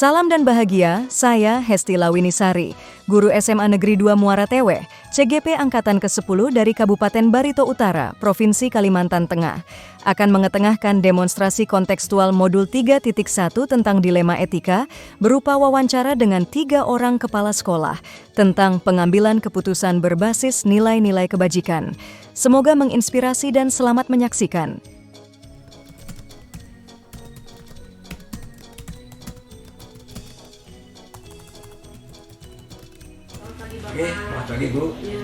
Salam dan bahagia, saya Hesti Lawinisari, guru SMA Negeri 2 Muara Tewe, CGP Angkatan ke-10 dari Kabupaten Barito Utara, Provinsi Kalimantan Tengah, akan mengetengahkan demonstrasi kontekstual modul 3.1 tentang dilema etika berupa wawancara dengan 3 orang kepala sekolah tentang pengambilan keputusan berbasis nilai-nilai kebajikan. Semoga menginspirasi dan selamat menyaksikan. Oke, selamat pagi Bu. Ya,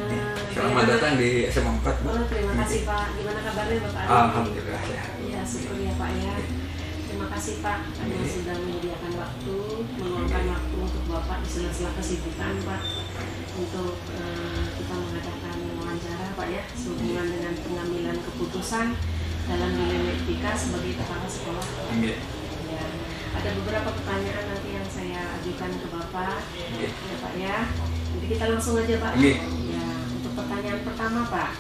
Selamat datang di SMA 4 Bu. Terima kasih Pak. Gimana kabarnya Bapak? Alhamdulillah ya. Iya, syukur ya Pak ya. Terima kasih Pak karena sudah menyediakan waktu, meluangkan waktu untuk Bapak di sela-sela kesibukan Pak untuk kita mengadakan wawancara Pak ya sehubungan dengan pengambilan keputusan dalam nilai etika sebagai kepala sekolah. Ya, ada beberapa pertanyaan nanti yang saya ajukan ke Bapak ya Pak ya. Jadi kita langsung aja Pak. Ya, untuk pertanyaan pertama Pak,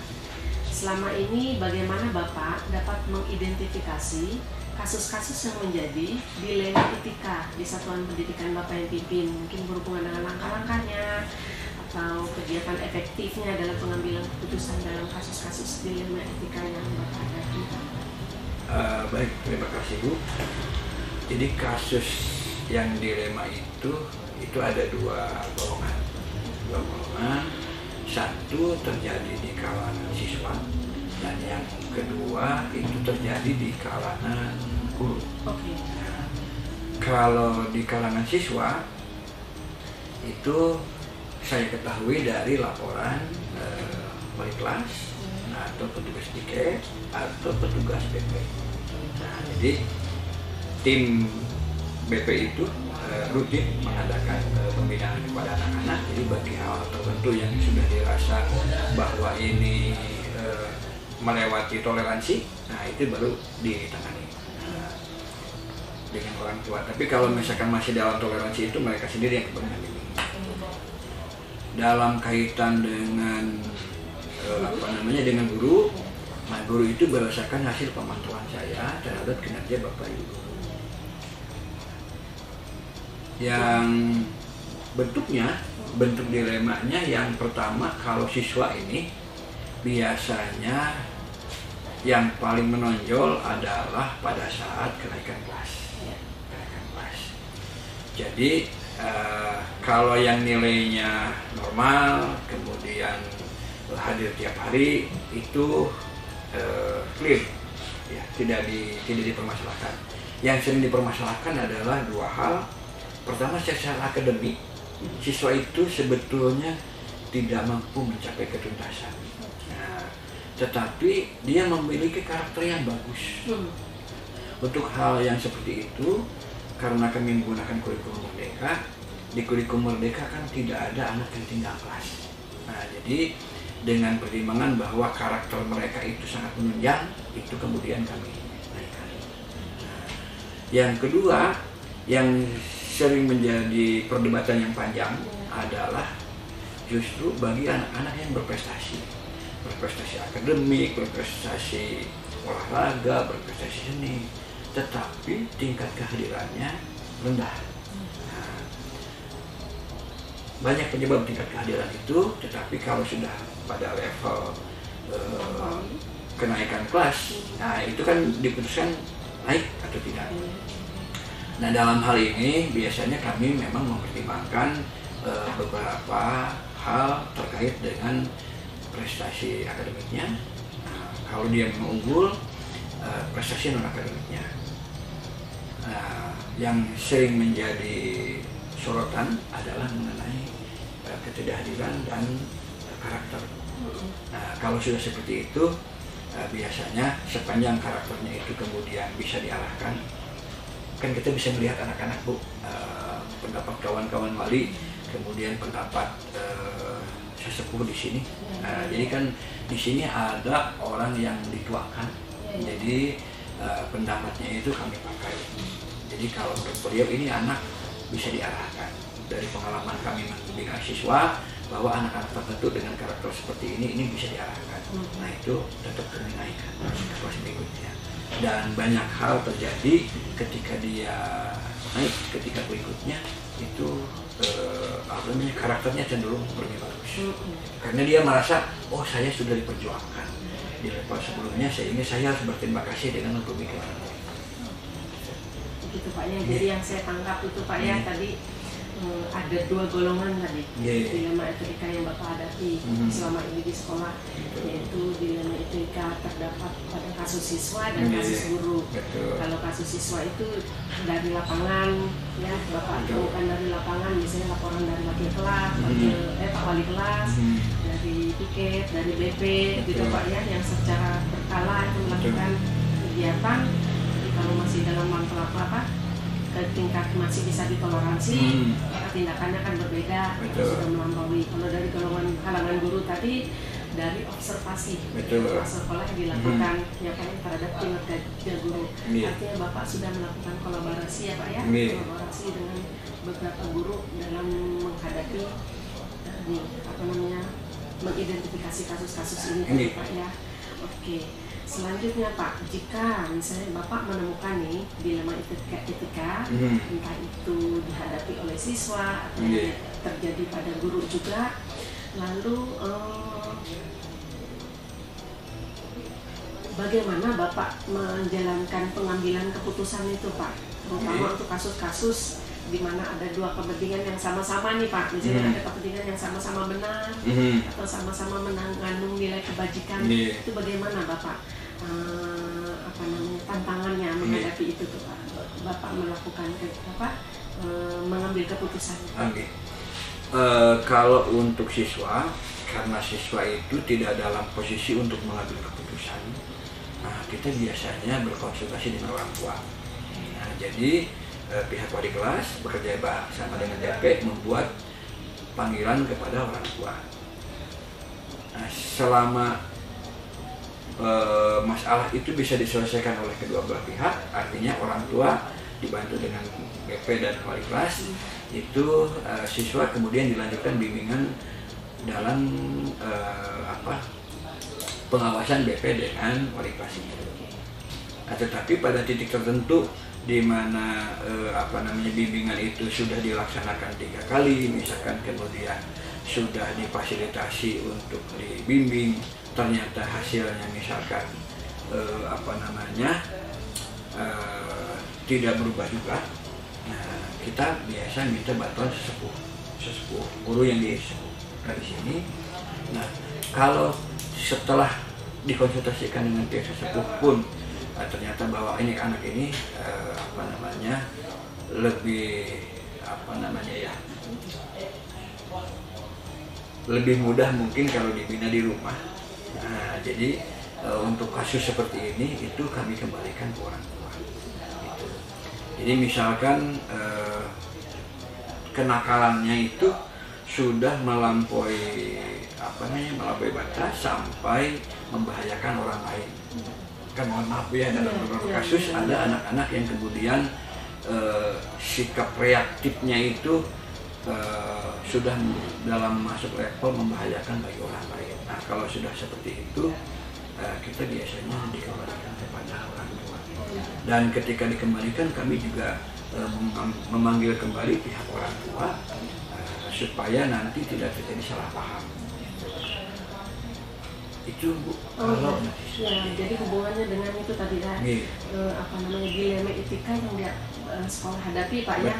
selama ini bagaimana Bapak dapat mengidentifikasi kasus-kasus yang menjadi dilema etika di satuan pendidikan Bapak yang pimpin, mungkin berhubungan dengan langkah-langkahnya atau kegiatan efektifnya dalam pengambilan keputusan dalam kasus-kasus dilema etika yang Bapak hadapi? Baik, terima kasih Bu. Jadi kasus yang dilema itu ada dua golongan. Satu terjadi di kalangan siswa dan yang kedua itu terjadi di kalangan guru. Nah, kalau di kalangan siswa itu saya ketahui dari laporan wali kelas atau petugas tiket atau petugas BP. Nah, jadi tim BP itu rutin mengadakan pembinaan kepada anak-anak. Jadi bagi hal tertentu yang sudah dirasa bahwa ini melewati toleransi, nah itu baru ditangani dengan orang tua. Tapi kalau misalkan masih dalam toleransi itu mereka sendiri yang kemudian ini. Dalam kaitan dengan dengan guru, nah guru itu berdasarkan hasil pemantauan saya terhadap kinerja Bapak Ibu. Yang bentuk dilemanya yang pertama, kalau siswa ini biasanya yang paling menonjol adalah pada saat kenaikan kelas. Jadi kalau yang nilainya normal kemudian hadir tiap hari itu clear, ya, tidak dipermasalahkan. Yang sering dipermasalahkan adalah dua hal. Pertama, secara akademik, siswa itu sebetulnya tidak mampu mencapai ketuntasan. Nah, tetapi dia memiliki karakter yang bagus. Untuk hal yang seperti itu, karena kami menggunakan kurikulum Merdeka, di kurikulum Merdeka kan tidak ada anak yang tinggal kelas. Nah, jadi dengan pertimbangan bahwa karakter mereka itu sangat menunjang, itu kemudian kami naikkan. Nah, yang kedua, yang sering menjadi perdebatan yang panjang adalah justru bagi anak-anak yang berprestasi akademik, berprestasi olahraga, berprestasi seni, tetapi tingkat kehadirannya rendah. Nah, banyak penyebab tingkat kehadiran itu, tetapi kalau sudah pada level kenaikan kelas, nah itu kan diputuskan naik atau tidak. Nah, dalam hal ini biasanya kami memang mempertimbangkan beberapa hal terkait dengan prestasi akademiknya. Nah, kalau dia mengunggul, prestasi non akademiknya. Nah, yang sering menjadi sorotan adalah mengenai ketidakhadiran dan karakter. Nah, kalau sudah seperti itu, biasanya sepanjang karakternya itu kemudian bisa diarahkan. Kan kita bisa melihat anak-anak Bu, pendapat kawan-kawan wali, kemudian pendapat sesepuh di sini. Jadi kan di sini ada orang yang dituakan, jadi pendapatnya itu kami pakai. Jadi kalau menurut beliau ini anak bisa diarahkan. Dari pengalaman kami membina siswa bahwa anak-anak tertentu dengan karakter seperti ini bisa diarahkan. Nah itu tetap kami naikkan kelas berikutnya. Dan banyak hal terjadi ketika dia naik ketika berikutnya itu karakternya cenderung lebih bagus. Karena dia merasa, oh saya sudah diperjuangkan di level sebelumnya, sehingga saya harus berterima kasih dengan pemikiran. Begitu Pak ya. Jadi yang saya tangkap itu Pak ya tadi ada 2 golongan tadi dilema etika yang Bapak hadapi selama ini di sekolah, yaitu dilema etika terdapat pada kasus siswa dan kasus guru. Kalau kasus siswa itu dari lapangan ya, Bapak temukan dari lapangan, misalnya laporan dari wakil kelas, Pak wali kelas, dari piket, dari BP gitu Pak ya, yang secara berkala itu melakukan kegiatan. Jadi kalau masih dalam apa ke tingkat masih bisa ditoleransi, maka tindakannya akan berbeda, sudah melampaui. Kalau dari kalangan guru tadi, dari observasi sekolah yang dilakukan ya Pak terhadap kinerja guru. Artinya Bapak sudah melakukan kolaborasi ya Pak ya, kolaborasi dengan beberapa guru dalam menghadapi mengidentifikasi kasus-kasus ini Pak ya. Oke. Selanjutnya Pak, jika misalnya Bapak menemukan nih dilema etika, entah itu dihadapi oleh siswa atau terjadi pada guru juga, lalu bagaimana Bapak menjalankan pengambilan keputusan itu Pak, terutama untuk kasus-kasus di mana ada 2 kepentingan yang sama-sama nih Pak, misalnya ada kepentingan yang sama-sama benar atau sama-sama mengandung nilai kebajikan, itu bagaimana Bapak tantangannya menghadapi itu tuh Pak, Bapak melakukan mengambil keputusan? Kalau untuk siswa, karena siswa itu tidak dalam posisi untuk mengambil keputusan, kita biasanya berkonsultasi dengan orang tua. Jadi pihak wali kelas bekerja sama dengan DP membuat panggilan kepada orang tua. Selama masalah itu bisa diselesaikan oleh kedua belah pihak, artinya orang tua dibantu dengan BP dan wali kelas, itu siswa kemudian dilanjutkan bimbingan dalam pengawasan BP dengan wali kelas itu. Tetapi pada titik tertentu di mana bimbingan itu sudah dilaksanakan 3 kali, misalkan kemudian sudah difasilitasi untuk dibimbing, ternyata hasilnya misalkan tidak berubah juga, kita biasa minta bantuan sesepuh guru yang disepuh dari sini. Kalau setelah dikonsultasikan dengan pihak sesepuh pun ternyata bahwa ini anak ini lebih mudah mungkin kalau dibina di rumah. Jadi untuk kasus seperti ini itu kami kembalikan ke orang tua. Gitu. Jadi misalkan kenakalannya itu sudah melampaui batas sampai membahayakan orang lain. Kan mohon maaf ya, dalam beberapa kasus ada anak-anak yang kemudian sikap reaktifnya itu sudah dalam masuk level membahayakan bagi orang lain. Kalau sudah seperti itu, kita biasanya dikembalikan kepada orang tua. Dan ketika dikembalikan, kami juga memanggil kembali pihak orang tua supaya nanti tidak terjadi salah paham. Itu Bu. Jadi hubungannya dengan itu tadi kan, dilema etika yang dia sekolah hadapi Pak ya.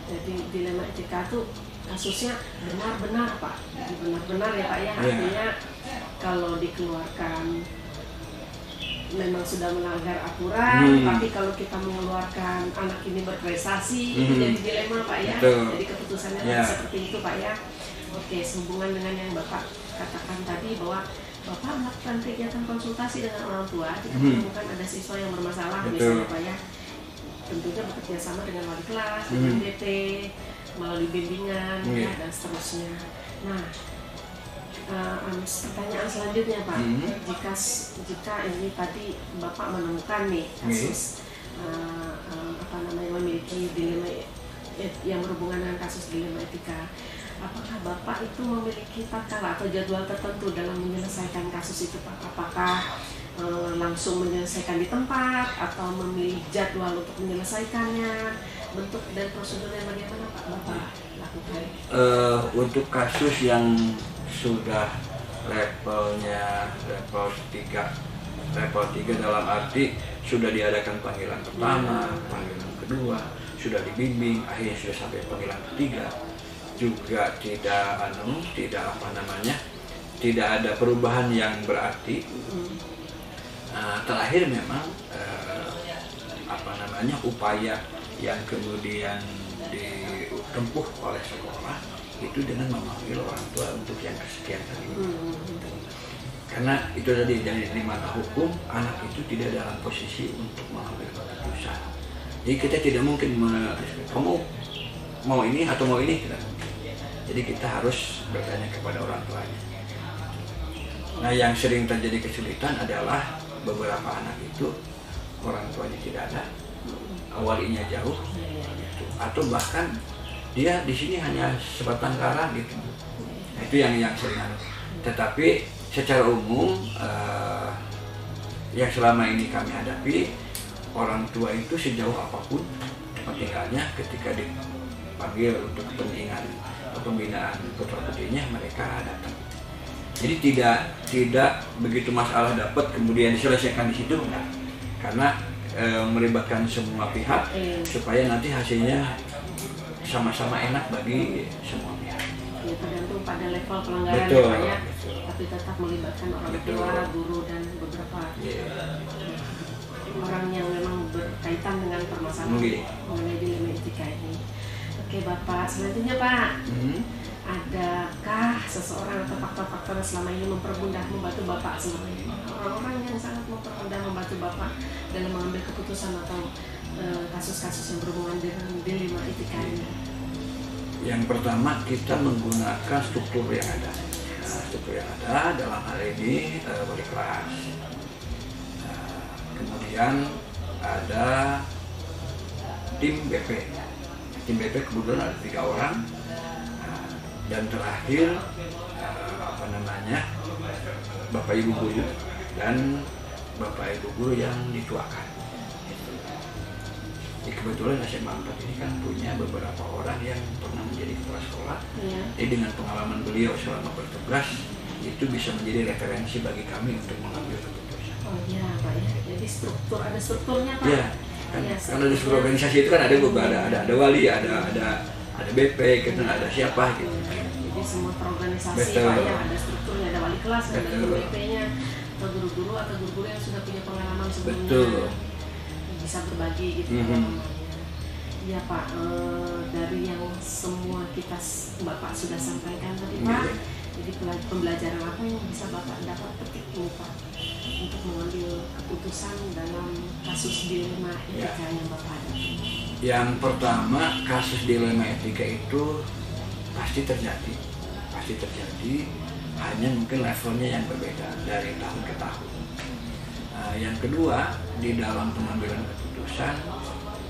Jadi dilema etika itu kasusnya benar-benar Pak, benar-benar ya Pak ya. Artinya kalau dikeluarkan memang sudah melanggar aturan, tapi kalau kita mengeluarkan anak ini berprestasi, itu jadi dilema Pak ya. Jadi keputusannya seperti itu Pak ya. Oke, sehubungan dengan yang Bapak katakan tadi bahwa Bapak melakukan kegiatan konsultasi dengan orang tua jika menemukan ada siswa yang bermasalah, misalnya Pak ya, tentunya bekerja sama dengan wali kelas, dengan DP, melalui bimbingan dan seterusnya. Nah, pertanyaan selanjutnya Pak, jika ini tadi Bapak menemukan nih kasus memiliki dilema yang berhubungan dengan kasus dilema etika, apakah Bapak itu memiliki tatkala atau jadwal tertentu dalam menyelesaikan kasus itu Pak? Apakah langsung menyelesaikan di tempat atau memilih jadwal untuk menyelesaikannya? bentuk dan prosedurnya bagaimana Pak Bapak lakukan? Untuk kasus yang sudah levelnya level 3 dalam arti sudah diadakan panggilan pertama, panggilan kedua, sudah dibimbing, akhirnya sudah sampai panggilan ketiga, juga tidak ada perubahan yang berarti. Terakhir memang upaya yang kemudian ditempuh oleh sekolah itu dengan memanggil orang tua untuk yang kesekian kali. Karena itu tadi dari mata hukum, anak itu tidak dalam posisi untuk mengambil keputusan. Jadi kita tidak mungkin kamu mau ini atau mau ini, tidak mungkin. Jadi kita harus bertanya kepada orang tuanya. Nah, yang sering terjadi kesulitan adalah beberapa anak itu orang tuanya tidak ada, awalnya jauh, atau bahkan dia di sini hanya sebatang kara gitu. Nah, itu yang sering ada. Tetapi secara umum yang selama ini kami hadapi, orang tua itu sejauh apapun tempat tinggalnya, ketika dipanggil untuk kepentingan pembinaan putra-putrinya, mereka datang. Jadi tidak begitu masalah dapat kemudian diselesaikan di situ, enggak. Karena melibatkan semua pihak supaya nanti hasilnya sama-sama enak bagi semua pihak. Ya, tergantung pada level pelanggaran ya Pak ya, tapi tetap melibatkan orang tua, guru dan beberapa orang yang memang berkaitan dengan permasalahan mengenai dilema etika ini. Oke Bapak, selanjutnya Pak, adakah seseorang atau faktor-faktor yang selama ini membantu Bapak selama ini? Orang-orang yang sangat membantu Bapak dalam mengambil keputusan atau kasus-kasus yang berhubungan dengan dilema etika ini? Yang pertama, kita menggunakan struktur yang ada. Struktur yang ada dalam hal ini wali kelas. Kemudian ada tim BP. Tim BP kebetulan ada 3 orang. Dan terakhir Bapak Ibu guru dan Bapak Ibu guru yang dituakan. Jadi kebetulan SMA 4 ini kan punya beberapa orang yang pernah menjadi kepala sekolah. Jadi dengan pengalaman beliau selama bertugas, itu bisa menjadi referensi bagi kami untuk mengambil keputusan. Oh iya Pak ya, jadi ada strukturnya Pak. Iya, kan karena di seluruh organisasi itu kan ada wali, ada BP, gitu, ada siapa gitu. Jadi semua perorganisasi Pak ya, ada strukturnya, ada wali kelas, ada guru BP-nya, atau guru-guru yang sudah punya pengalaman sebelumnya. Bisa berbagi gitu. Ya Pak, dari yang semua Bapak sudah sampaikan tadi Pak, jadi pembelajaran apa yang bisa Bapak dapat petik Pak untuk mengambil keputusan dalam kasus dilema etika yang Bapak hadapi? Yang pertama, kasus dilema etika itu pasti terjadi, hanya mungkin levelnya yang berbeda dari tahun ke tahun. Yang kedua, di dalam pengambilan keputusan,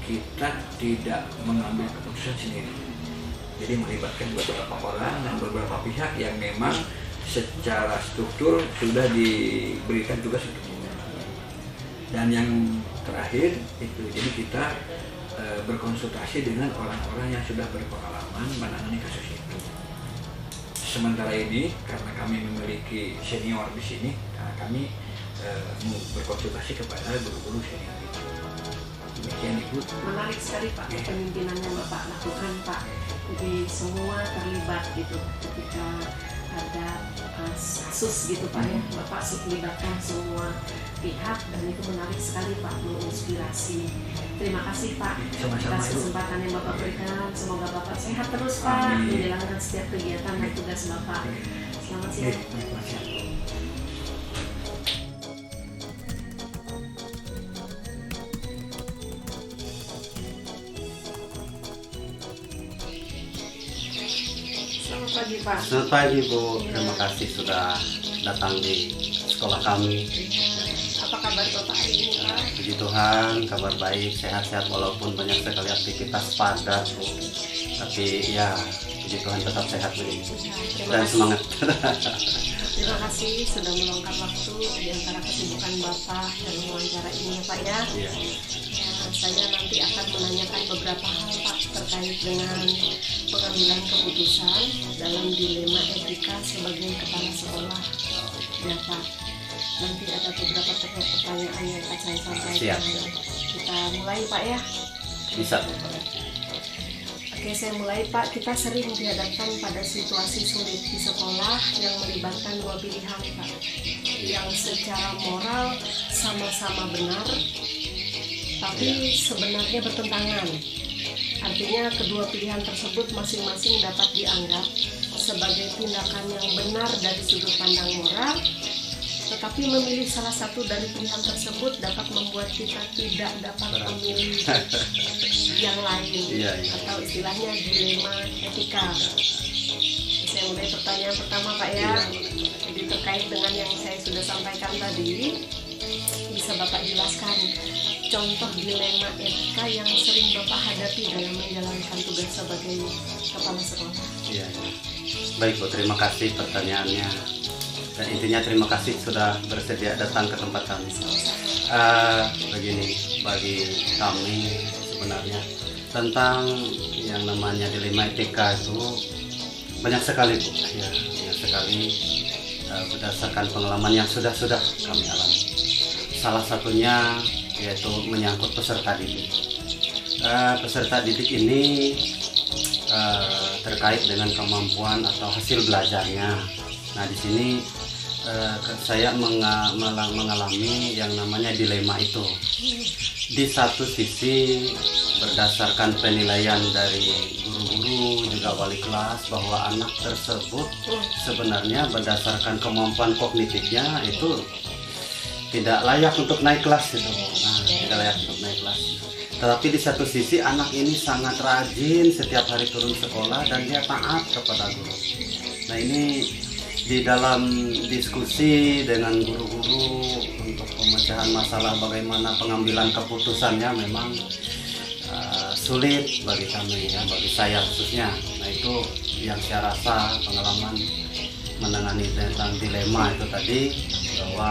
kita tidak mengambil keputusan sendiri. Jadi melibatkan beberapa orang dan beberapa pihak yang memang secara struktur sudah diberikan tugas untuk itu. Dan yang terakhir itu, jadi kita berkonsultasi dengan orang-orang yang sudah berpengalaman menangani kasus itu. Sementara ini, karena kami memiliki senior di sini, kami berkonsultasi kepada guru-guru senior itu. Demikian Ibu. Menarik sekali Pak kepemimpinan yang Bapak lakukan Pak. Jadi semua terlibat gitu ketika ada kasus gitu Pak ya. Bapak melibatkan semua pihak dan itu menarik sekali Pak, menginspirasi. Terima kasih Pak atas kesempatan yang Bapak berikan. Semoga Bapak sehat terus Pak menjalankan setiap kegiatan dan tugas Bapak. Selamat siang. Selamat pagi Pak. Selamat pagi Bu, terima kasih sudah datang di sekolah kami. Apa kabar Bapak hari ini Pak? Puji Tuhan, kabar baik, sehat-sehat walaupun banyak sekali aktivitas padat Bu. Tapi ya, puji Tuhan tetap sehat Bu dan semangat. Terima kasih sudah meluangkan waktu di antara kesibukan Bapak dan wawancara ini ya Pak ya. Iya. saya nanti akan menanyakan beberapa hal Pak terkait dengan pengambilan keputusan dalam dilema etika sebagai kepala sekolah. Ya Pak, nanti ada beberapa pertanyaan yang akan saya sampaikan. Siap. Kita mulai Pak ya. Bisa. Oke, saya mulai Pak. Kita sering dihadapkan pada situasi sulit di sekolah yang melibatkan dua pilihan Pak, yang secara moral sama-sama benar, tapi sebenarnya bertentangan. Artinya kedua pilihan tersebut masing-masing dapat dianggap sebagai tindakan yang benar dari sudut pandang moral, tetapi memilih salah satu dari pilihan tersebut dapat membuat kita tidak dapat memilih yang lain, atau istilahnya dilema etika. Saya mulai pertanyaan pertama Pak ya. Jadi terkait dengan yang saya sudah sampaikan tadi, bisa Bapak jelaskan contoh dilema etika yang sering Bapak hadapi dalam menjalankan tugas sebagai kepala sekolah? Iya. Baik Bu, terima kasih pertanyaannya. Dan intinya terima kasih sudah bersedia datang ke tempat kami. Begini, bagi kami sebenarnya tentang yang namanya dilema etika itu banyak sekali Bu, ya, banyak sekali berdasarkan pengalaman yang sudah kami alami. Salah satunya yaitu menyangkut peserta didik. Peserta didik ini terkait dengan kemampuan atau hasil belajarnya. Nah, di sini saya mengalami yang namanya dilema itu. Di satu sisi berdasarkan penilaian dari guru-guru juga wali kelas bahwa anak tersebut sebenarnya berdasarkan kemampuan kognitifnya itu tidak layak untuk naik kelas itu. Nah, tidak layak untuk naik kelas. Tetapi di satu sisi anak ini sangat rajin setiap hari turun sekolah dan dia taat kepada guru. Nah, ini di dalam diskusi dengan guru-guru untuk pemecahan masalah bagaimana pengambilan keputusannya memang sulit bagi kami, ya, bagi saya khususnya. Nah, itu yang saya rasa pengalaman menangani tentang dilema itu tadi, bahwa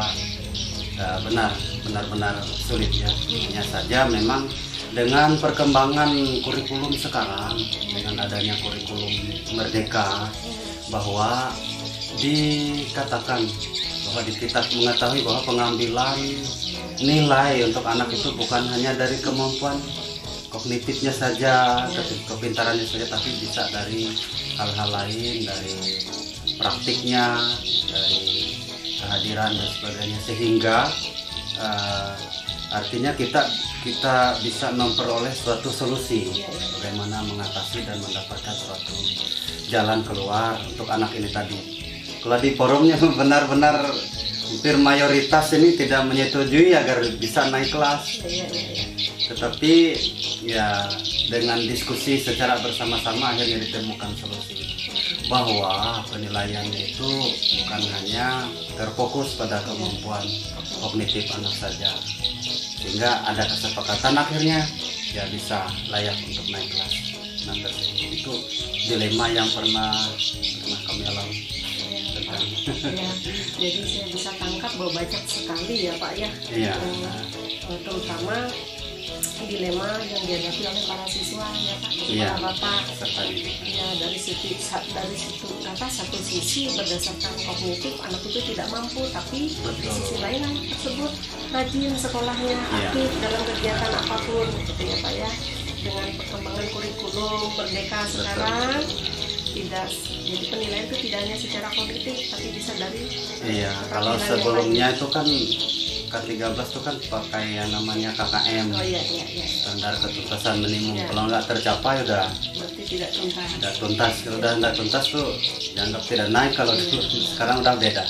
benar-benar sulit ya. Hanya saja memang dengan perkembangan kurikulum sekarang, dengan adanya kurikulum merdeka, bahwa dikatakan bahwa kita mengetahui bahwa pengambilan nilai untuk anak itu bukan hanya dari kemampuan kognitifnya saja, kepintarannya saja, tapi bisa dari hal-hal lain, dari praktiknya, dari kehadiran dan sebagainya, sehingga artinya kita bisa memperoleh suatu solusi bagaimana mengatasi dan mendapatkan suatu jalan keluar untuk anak ini tadi. Kalau di forumnya benar-benar hampir mayoritas ini tidak menyetujui agar bisa naik kelas, tetapi ya dengan diskusi secara bersama-sama akhirnya ditemukan solusi bahwa penilaiannya itu bukan hanya terfokus pada kemampuan kognitif anak saja, sehingga ada kesepakatan akhirnya ya bisa layak untuk naik kelas. Nah, itu dilema yang pernah kami alami. Ya, jadi saya bisa tangkap bahwa banyak sekali ya Pak ya, terutama dilema yang dihadapi oleh para siswa ya Pak, para bapak. Ya, dari satu sisi berdasarkan kognitif anak itu tidak mampu, tapi di sisi lain anak tersebut rajin sekolahnya, aktif dalam kegiatan apapun, gitu ya Pak ya. Dengan perkembangan kurikulum merdeka sekarang, jadi penilaian itu tidak hanya secara kognitif, tapi bisa dari kalau sebelumnya itu kan K13 itu kan pakai yang namanya KKM, standar ketuntasan minimum. Kalau nggak tercapai berarti tidak tuntas. Kalau udah nggak tuntas tuh dianggap tidak naik. Kalau dulu sekarang udah beda.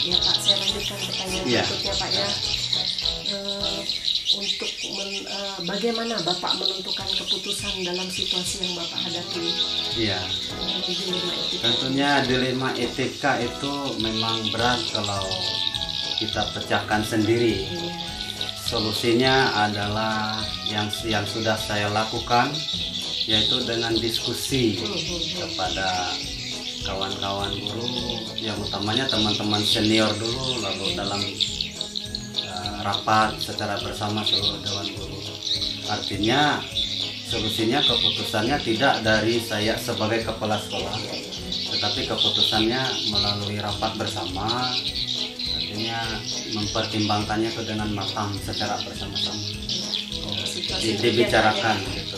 Ya Pak, saya lanjutkan pertanyaan berikutnya Pak ya. Untuk bagaimana Bapak menentukan keputusan dalam situasi yang Bapak hadapi? Iya. Tentunya dilema etika itu memang berat kalau kita pecahkan sendiri. Solusinya adalah yang sudah saya lakukan, yaitu dengan diskusi kepada kawan-kawan guru, yang utamanya teman-teman senior dulu, lalu dalam rapat secara bersama seluruh dewan guru. Artinya solusinya, keputusannya tidak dari saya sebagai kepala sekolah, tetapi keputusannya melalui rapat bersama. Artinya mempertimbangkannya itu dengan matang secara bersama-sama, dibicarakan gitu.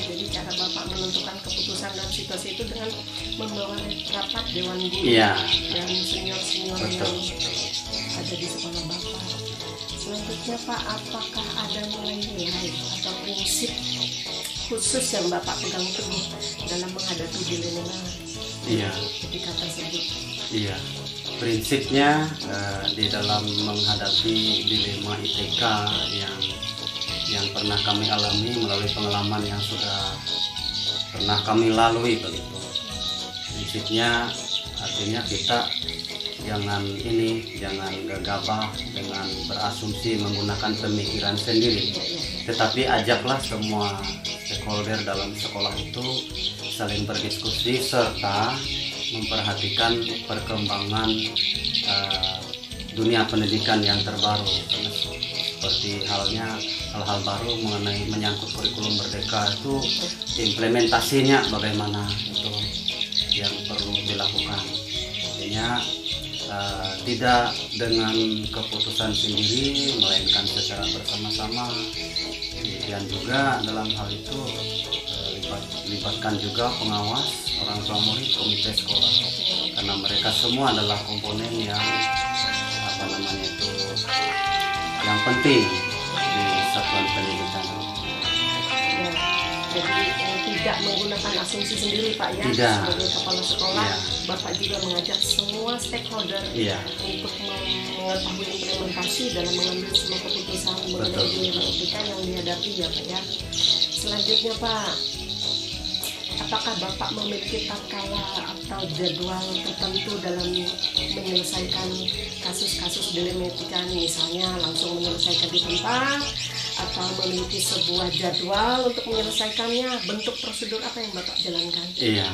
Jadi cara Bapak menentukan keputusan dalam situasi itu dengan membawa rapat dewan guru Iya. dan senior-senior yang Betul. ada di sekolah Bapak. Selanjutnya Pak, apakah ada nilai-nilai atau prinsip khusus yang Bapak pegang teguh dalam menghadapi dilema Iya. ketika tersebut? Iya, prinsipnya di dalam menghadapi dilema ITK yang pernah kami alami melalui pengalaman yang sudah pernah kami lalui begitu. Prinsipnya artinya kita jangan gegabah dengan berasumsi menggunakan pemikiran sendiri, tetapi ajaklah semua stakeholder dalam sekolah itu saling berdiskusi serta memperhatikan perkembangan dunia pendidikan yang terbaru. Karena seperti hal-hal baru mengenai menyangkut kurikulum merdeka itu implementasinya bagaimana, itu yang perlu dilakukan. Artinya tidak dengan keputusan sendiri, melainkan secara bersama-sama. Kemudian juga dalam hal itu libatkan juga pengawas, orang tua murid, komite sekolah, karena mereka semua adalah komponen yang yang penting di satuan pendidikan. Ya, jadi tidak menggunakan asumsi sendiri Pak ya. Tidak. Sebagai kepala sekolah, Iya. Bapak juga mengajak semua stakeholder Iya. untuk mengetahui implementasi dalam mengambil semua keputusan mengenai Betul. dilema etika yang dihadapi ya Pak ya. Selanjutnya Pak, apakah Bapak memiliki tatkala atau jadwal tertentu dalam menyelesaikan kasus-kasus dilema etika, misalnya langsung menyelesaikan di tempat atau memiliki sebuah jadwal untuk menyelesaikannya? Bentuk prosedur apa yang Bapak jalankan? Iya,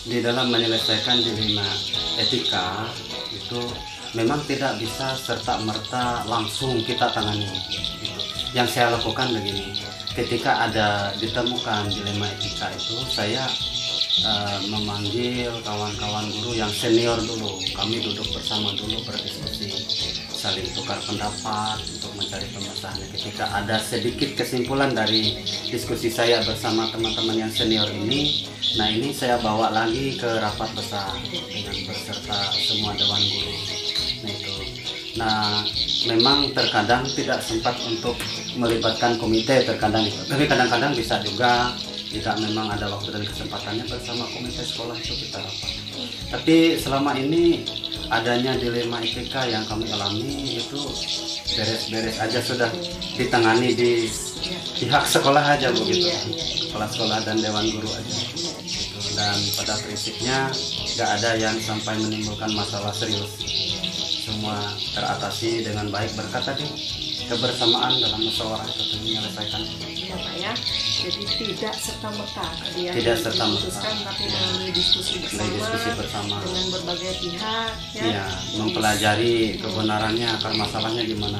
di dalam menyelesaikan dilema etika itu memang tidak bisa serta-merta langsung kita tangani. Yang saya lakukan begini, ketika ada ditemukan dilema etika itu, saya memanggil kawan-kawan guru yang senior dulu. Kami duduk bersama dulu, berdiskusi, saling tukar pendapat untuk mencari pemecahannya. Ketika ada sedikit kesimpulan dari diskusi saya bersama teman-teman yang senior ini, nah ini saya bawa lagi ke rapat besar dengan beserta semua dewan guru. Nah itu. Nah memang terkadang tidak sempat untuk melibatkan komite, terkadang itu. Tapi kadang-kadang bisa juga jika memang ada waktu dan kesempatannya bersama komite sekolah itu kita rapat. Tapi selama ini adanya dilema etika yang kami alami itu beres-beres aja, sudah ditangani di pihak sekolah aja begitu, kepala sekolah dan dewan guru aja gitu. Dan pada prinsipnya nggak ada yang sampai menimbulkan masalah serius, semua teratasi dengan baik berkat tadi kebersamaan dalam musyawarah itu menyelesaikan. Ya Pak ya, jadi tidak serta-merta dia Tidak serta-merta. diputuskan, tapi melalui diskusi bersama, dengan berbagai pihak ya, Ya, mempelajari kebenarannya, akar masalahnya gimana.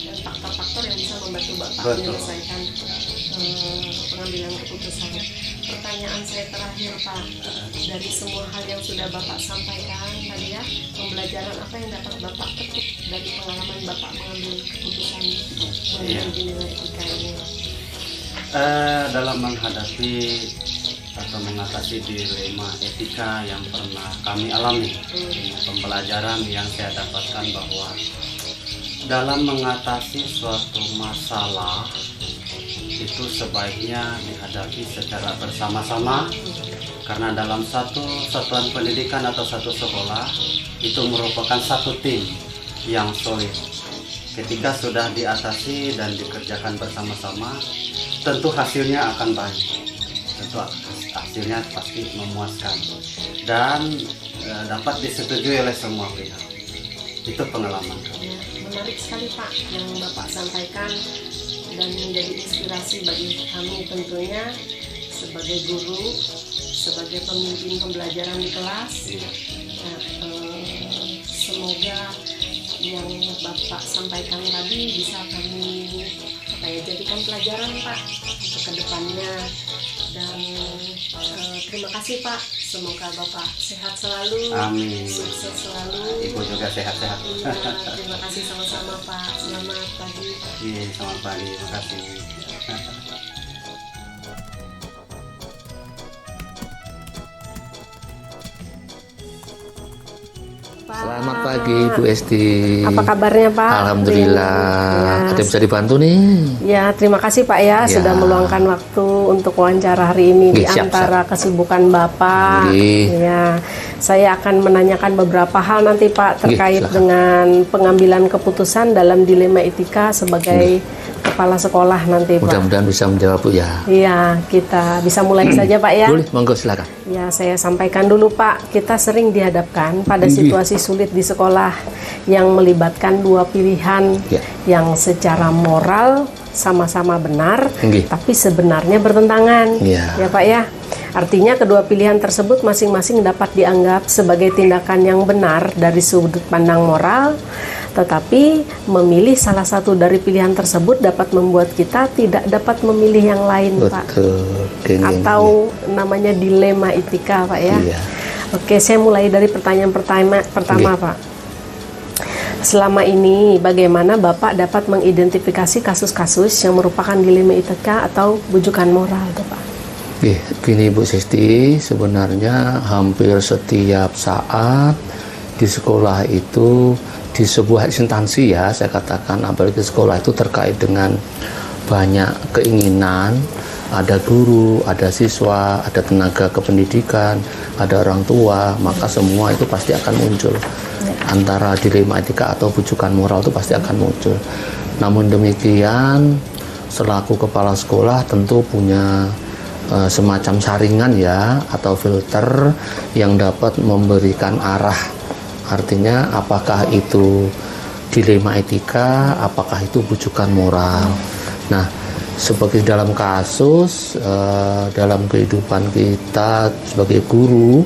dan faktor-faktor yang bisa membantu Bapak Betul. menyelesaikan pengambilan keputusan. Pertanyaan saya terakhir Pak, dari semua hal yang sudah Bapak sampaikan tadi ya, pembelajaran apa yang dapat Bapak petik dari pengalaman Bapak mengambil keputusan mengenai nilai etika ini? Dalam menghadapi atau mengatasi dilema etika yang pernah kami alami, pembelajaran yang saya dapatkan bahwa dalam mengatasi suatu masalah itu sebaiknya dihadapi secara bersama-sama, karena dalam satu satuan pendidikan atau satu sekolah itu merupakan satu tim yang solid. Ketika sudah diatasi dan dikerjakan bersama-sama, tentu hasilnya akan baik, tentu hasilnya pasti memuaskan dan dapat disetujui oleh semua pihak. Itu pengalaman kami. Menarik sekali Pak yang Bapak sampaikan dan menjadi inspirasi bagi kami tentunya sebagai guru, sebagai pemimpin pembelajaran di kelas. Semoga yang Bapak sampaikan tadi bisa kami Saya jadikan pelajaran Pak untuk kedepannya. Dan terima kasih Pak, semoga Bapak sehat selalu, Amin. sukses selalu. Ibu juga sehat-sehat. Iya, terima kasih sama-sama Pak. Selamat pagi. Iya, selamat pagi. Terima kasih. Pak. Selamat pagi Bu Esti. Apa kabarnya Pak? Alhamdulillah. Ya, Ada yang bisa dibantu nih? ya, terima kasih Pak ya, Ya. sudah meluangkan waktu untuk wawancara hari ini di Siap, antara kesibukan Bapak. Nggih. Ya, saya akan menanyakan beberapa hal nanti Pak terkait silakan. dengan pengambilan keputusan dalam dilema etika sebagai kepala sekolah nanti Pak. Mudah-mudahan bisa menjawab Bu ya. Iya, kita bisa mulai saja Pak ya. Boleh, monggo silakan. Ya, saya sampaikan dulu Pak, kita sering dihadapkan pada Nggih. situasi sulit di sekolah yang melibatkan dua pilihan Ya. yang secara moral sama-sama benar, Nggih. tapi sebenarnya bertentangan. Ya. Ya Pak ya. Artinya kedua pilihan tersebut masing-masing dapat dianggap sebagai tindakan yang benar dari sudut pandang moral, tetapi memilih salah satu dari pilihan tersebut dapat membuat kita tidak dapat memilih yang lain Pak. Betul. Gini. Atau namanya dilema etika Pak ya. Iya. Oke, saya mulai dari pertanyaan pertama Oke. Pak. Selama ini bagaimana Bapak dapat mengidentifikasi kasus-kasus yang merupakan dilema etika atau bujukan moral tuh Pak? Gini Bu Sisti, sebenarnya hampir setiap saat di sekolah itu, di sebuah instansi ya, saya katakan apalagi sekolah itu terkait dengan banyak keinginan, ada guru, ada siswa, ada tenaga kependidikan, ada orang tua, maka semua itu pasti akan muncul. Antara dilema etika atau bujukan moral itu pasti akan muncul. Namun demikian, selaku kepala sekolah tentu punya semacam saringan ya, atau filter yang dapat memberikan arah. Artinya apakah itu dilema etika, apakah itu bujukan moral. Nah, sebagai dalam kasus dalam kehidupan kita sebagai guru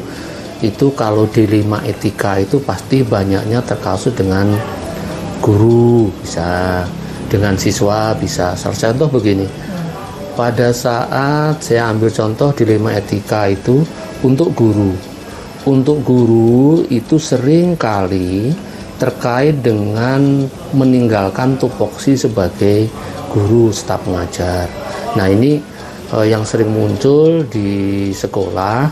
itu, kalau dilema etika itu pasti banyaknya terkasus dengan guru, bisa dengan siswa, bisa. Salah contoh begini, pada saat saya ambil contoh dilema etika itu untuk guru itu sering kali terkait dengan meninggalkan tupoksi sebagai guru staf pengajar. Nah ini yang sering muncul di sekolah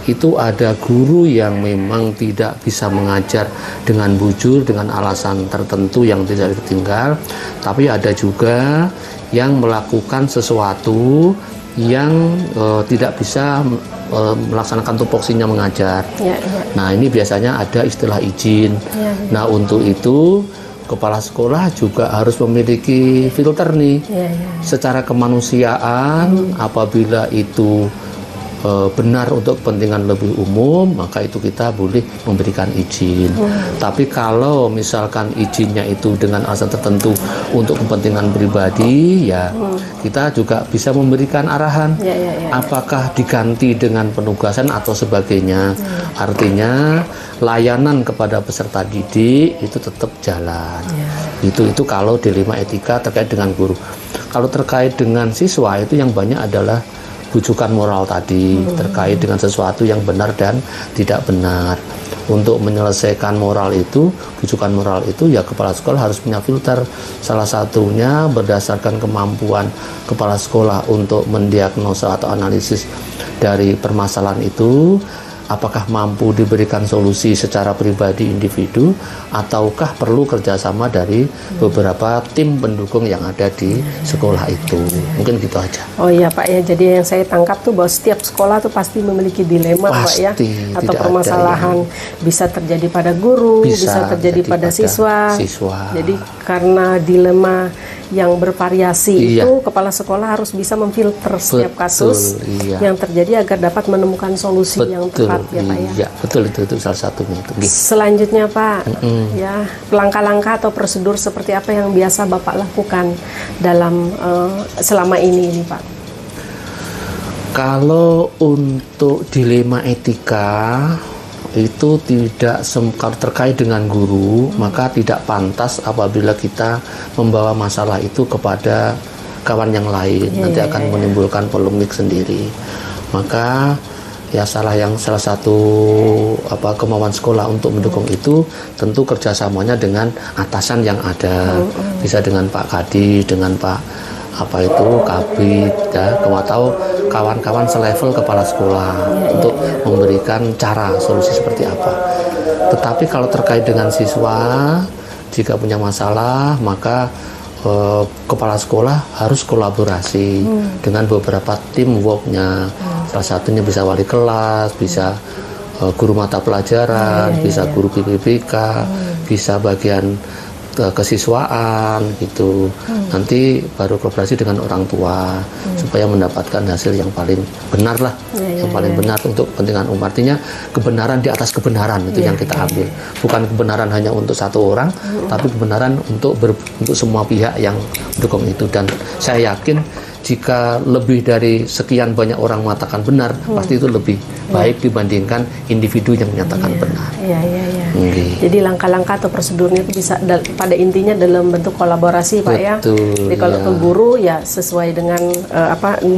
itu, ada guru yang memang tidak bisa mengajar dengan bujur dengan alasan tertentu yang tidak ditinggal, tapi ada juga yang melakukan sesuatu yang tidak bisa melaksanakan tupoksinya mengajar. Ya, ya. Nah ini biasanya ada istilah izin. Ya, ya. Nah untuk itu kepala sekolah juga harus memiliki filter nih. Ya, ya. Secara kemanusiaan, apabila itu benar untuk kepentingan lebih umum, maka itu kita boleh memberikan izin. Tapi kalau misalkan izinnya itu dengan alasan tertentu untuk kepentingan pribadi, ya kita juga bisa memberikan arahan. Ya, ya, ya. Apakah diganti dengan penugasan atau sebagainya. Artinya layanan kepada peserta didik itu tetap jalan. Itu kalau dilema etika terkait dengan guru. Kalau terkait dengan siswa, itu yang banyak adalah bujukan moral tadi, terkait dengan sesuatu yang benar dan tidak benar. Untuk menyelesaikan moral itu, bujukan moral itu, ya kepala sekolah harus punya filter. Salah satunya berdasarkan kemampuan kepala sekolah untuk mendiagnosa atau analisis dari permasalahan itu, apakah mampu diberikan solusi secara pribadi individu, ataukah perlu kerjasama dari beberapa tim pendukung yang ada di sekolah itu. Mungkin gitu aja. Oh iya Pak ya, jadi yang saya tangkap tuh bahwa setiap sekolah tuh pasti memiliki dilema Pak ya, Pasti, atau tidak ada permasalahan bisa terjadi pada guru, bisa terjadi pada siswa. Jadi karena dilema yang bervariasi Iya. itu, kepala sekolah harus bisa memfilter setiap kasus iya. yang terjadi agar dapat menemukan solusi yang tepat ya Pak ya. Iya, betul itu salah satunya itu. Nggih. Selanjutnya Pak, ya langkah-langkah atau prosedur seperti apa yang biasa Bapak lakukan dalam selama ini Pak? Kalau untuk dilema etika itu tidak kalau terkait dengan guru, maka tidak pantas apabila kita membawa masalah itu kepada kawan yang lain, nanti akan menimbulkan polemik sendiri. Maka ya salah satu kemauan sekolah untuk mendukung itu tentu kerjasamanya dengan atasan yang ada, bisa dengan Pak Kadi, dengan Pak Kabid, ya, atau kawan-kawan selevel kepala sekolah untuk memberikan cara solusi seperti apa. Tetapi kalau terkait dengan siswa, jika punya masalah maka kepala sekolah harus kolaborasi dengan beberapa tim worknya. Salah satunya bisa wali kelas, bisa guru mata pelajaran, bisa guru PPPK, bisa bagian kesiswaan gitu. Nanti baru kolaborasi dengan orang tua supaya mendapatkan hasil yang paling benar lah, yang paling benar untuk kepentingan umum. Artinya kebenaran di atas kebenaran itu yang kita ambil, bukan kebenaran hanya untuk satu orang, tapi kebenaran untuk semua pihak yang mendukung itu. Dan saya yakin jika lebih dari sekian banyak orang mengatakan benar, pasti itu lebih baik dibandingkan individu yang menyatakan benar. Jadi langkah-langkah atau prosedurnya itu bisa pada intinya dalam bentuk kolaborasi, Pak. Betul, ya. Jadi kalau ke guru ya sesuai dengan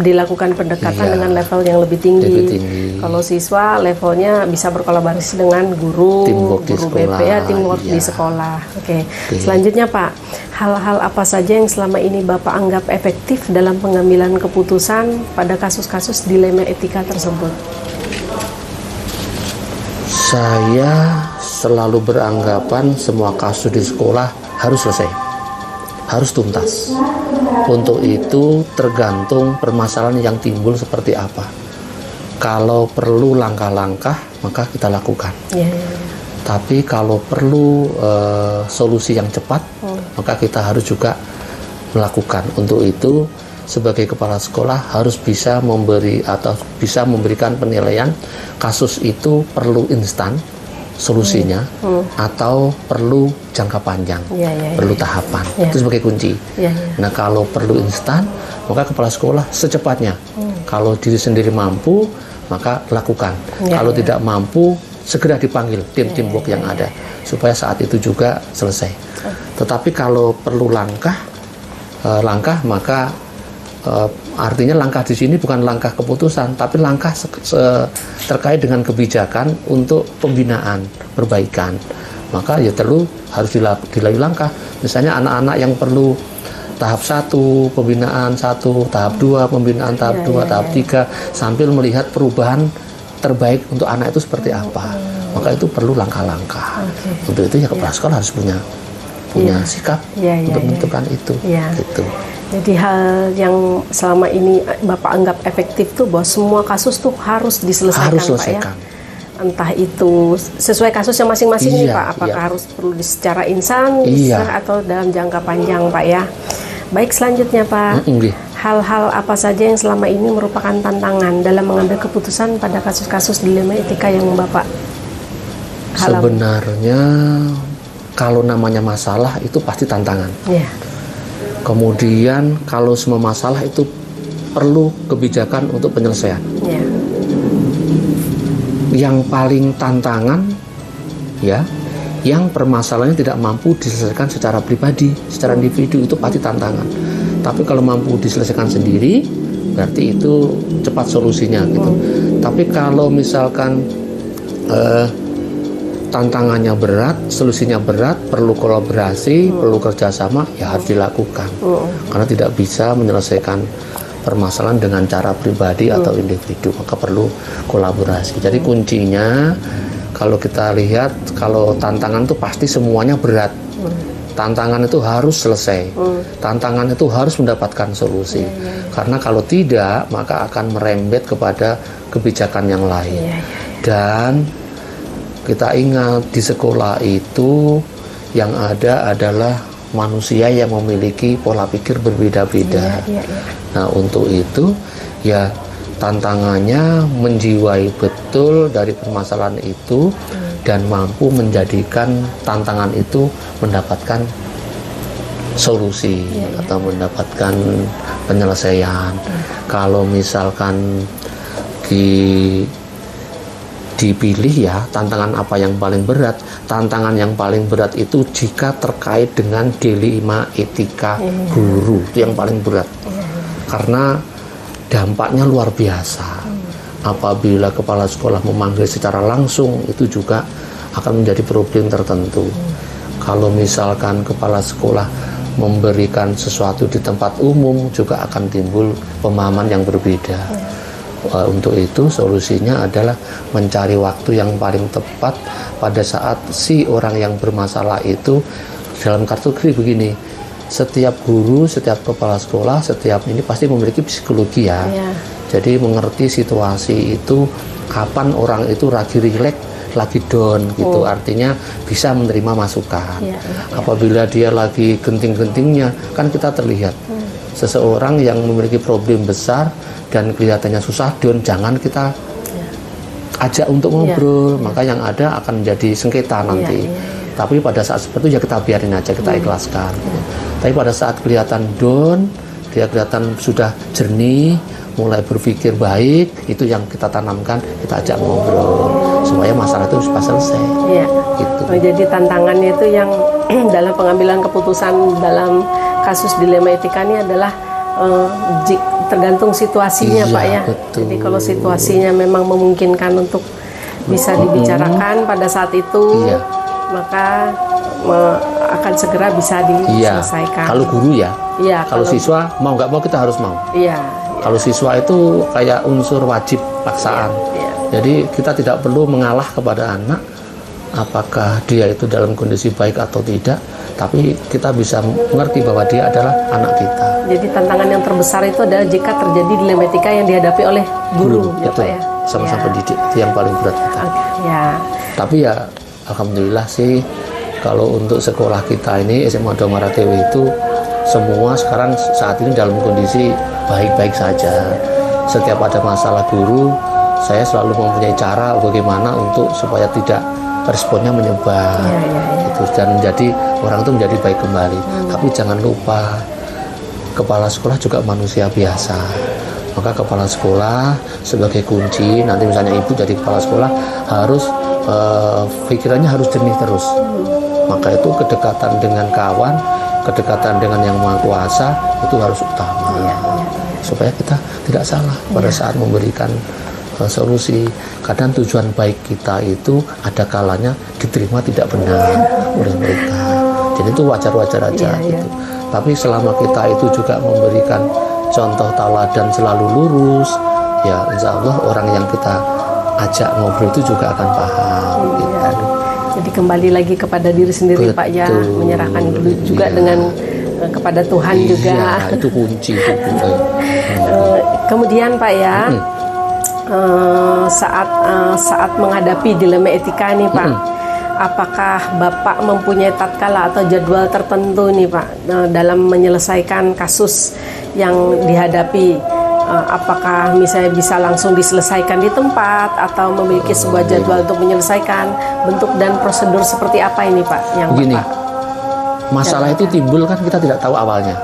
dilakukan pendekatan dengan level yang lebih tinggi. Kalau siswa levelnya bisa berkolaborasi dengan guru BP ya, teamwork di sekolah. Oke. Selanjutnya, Pak, hal-hal apa saja yang selama ini Bapak anggap efektif dalam pengambilan keputusan pada kasus-kasus dilema etika tersebut? Saya selalu beranggapan semua kasus di sekolah harus selesai, harus tuntas. Untuk itu tergantung permasalahan yang timbul seperti apa. Kalau perlu langkah-langkah maka kita lakukan. Tapi kalau perlu solusi yang cepat, maka kita harus juga melakukan. Untuk itu sebagai kepala sekolah harus bisa memberi atau bisa memberikan penilaian kasus itu perlu instan solusinya atau perlu jangka panjang, perlu tahapan. Itu sebagai kunci. Nah, kalau perlu instan, maka kepala sekolah secepatnya. Kalau diri sendiri mampu, maka lakukan. Kalau tidak mampu, segera dipanggil tim-tim work yang ada supaya saat itu juga selesai. Tetapi kalau perlu langkah maka artinya langkah di sini bukan langkah keputusan, tapi langkah terkait dengan kebijakan untuk pembinaan, perbaikan. Maka ya harus dilalui langkah. Misalnya anak-anak yang perlu tahap 1 pembinaan 1, tahap 2 pembinaan tahap 2, tahap 3, sambil melihat perubahan terbaik untuk anak itu seperti apa. Maka itu perlu langkah-langkah. Untuk itu ya kepala sekolah harus punya sikap untuk menentukan itu. Gitu. Jadi hal yang selama ini Bapak anggap efektif tuh bahwa semua kasus tuh harus diselesaikan, Pak ya. Entah itu sesuai kasusnya masing-masing nih, Pak. Apakah harus perlu secara instan atau dalam jangka panjang, Pak ya. Baik, selanjutnya, Pak. Hal-hal apa saja yang selama ini merupakan tantangan dalam mengambil keputusan pada kasus-kasus dilema etika yang Bapak alami? Sebenarnya kalau namanya masalah itu pasti tantangan. Kemudian kalau semua masalah itu perlu kebijakan untuk penyelesaian. Yang paling tantangan yang permasalahannya tidak mampu diselesaikan secara pribadi, secara individu, itu pasti tantangan. Tapi kalau mampu diselesaikan sendiri, berarti itu cepat solusinya gitu. Tapi kalau misalkan tantangannya berat, solusinya berat, perlu kolaborasi, perlu kerjasama, ya harus dilakukan. Karena tidak bisa menyelesaikan permasalahan dengan cara pribadi atau individu, maka perlu kolaborasi. Jadi kuncinya kalau kita lihat, kalau tantangan itu pasti semuanya berat. Tantangan itu harus selesai. Tantangan itu harus mendapatkan solusi. Karena kalau tidak, maka akan merembet kepada kebijakan yang lain. Dan kita ingat di sekolah itu yang ada adalah manusia yang memiliki pola pikir berbeda-beda. Nah, untuk itu ya tantangannya menjiwai betul dari permasalahan itu dan mampu menjadikan tantangan itu mendapatkan solusi atau mendapatkan penyelesaian. Kalau misalkan dipilih ya tantangan apa yang paling berat, tantangan yang paling berat itu jika terkait dengan dilema etika guru, itu yang paling berat. karena dampaknya luar biasa. Apabila kepala sekolah memanggil secara langsung, itu juga akan menjadi problem tertentu. Kalau misalkan kepala sekolah memberikan sesuatu di tempat umum, juga akan timbul pemahaman yang berbeda. Untuk itu solusinya adalah mencari waktu yang paling tepat pada saat si orang yang bermasalah itu. Dalam kategori begini, setiap guru, setiap kepala sekolah, setiap ini pasti memiliki psikologi ya. Jadi mengerti situasi itu, kapan orang itu lagi rileks, lagi down gitu, artinya bisa menerima masukan. Apabila dia lagi genting-gentingnya, kan kita terlihat seseorang yang memiliki problem besar dan kelihatannya susah down, jangan kita ajak untuk ngobrol, maka yang ada akan menjadi sengketa nanti. Tapi pada saat seperti itu ya kita biarin aja, kita ikhlaskan. Tapi pada saat kelihatan down, dia kelihatan sudah jernih, mulai berpikir baik, itu yang kita tanamkan, kita ajak ngobrol supaya masalah itu bisa selesai. Gitu. Jadi tantangannya itu yang dalam pengambilan keputusan dalam kasus dilema etika ini adalah tergantung situasinya, Pak ya. Betul. Jadi kalau situasinya memang memungkinkan untuk bisa dibicarakan pada saat itu, maka akan segera bisa diselesaikan. Kalau guru kalau siswa mau nggak mau kita harus mau. Kalau siswa itu kayak unsur wajib paksaan. Jadi kita tidak perlu mengalah kepada anak, apakah dia itu dalam kondisi baik atau tidak, tapi kita bisa mengerti bahwa dia adalah anak kita. Jadi tantangan yang terbesar itu adalah jika terjadi dilema etika yang dihadapi oleh guru, betul, ya, sama-sama pendidik, itu yang paling berat kita. Tapi ya alhamdulillah sih, kalau untuk sekolah kita ini SMA 2 Muaratewe itu semua sekarang saat ini dalam kondisi baik-baik saja. Setiap ada masalah guru, saya selalu mempunyai cara bagaimana untuk supaya tidak responnya menyebar, gitu, dan menjadi orang itu menjadi baik kembali. Tapi jangan lupa, kepala sekolah juga manusia biasa. Maka kepala sekolah sebagai kunci, nanti misalnya ibu jadi kepala sekolah harus pikirannya harus jernih terus. Maka itu kedekatan dengan kawan, kedekatan dengan yang maha kuasa itu harus utama, supaya kita tidak salah pada saat memberikan solusi. Kadang tujuan baik kita itu ada kalanya diterima tidak benar oleh mereka, jadi itu wajar-wajar aja gitu. Tapi selama kita itu juga memberikan contoh tauladan selalu lurus, ya insya Allah orang yang kita ajak ngobrol itu juga akan paham gitu. Jadi kembali lagi kepada diri sendiri, Pak ya, menyerahkan dulu juga dengan kepada Tuhan juga. Itu kunci itu. Kemudian Pak ya, saat menghadapi dilema etika nih Pak, apakah Bapak mempunyai tatkala atau jadwal tertentu nih Pak dalam menyelesaikan kasus yang dihadapi? Apakah misalnya bisa langsung diselesaikan di tempat atau memiliki sebuah jadwal untuk menyelesaikan? Bentuk dan prosedur seperti apa ini Pak? Yang begini, Bapak masalah itu timbul kan kita tidak tahu awalnya.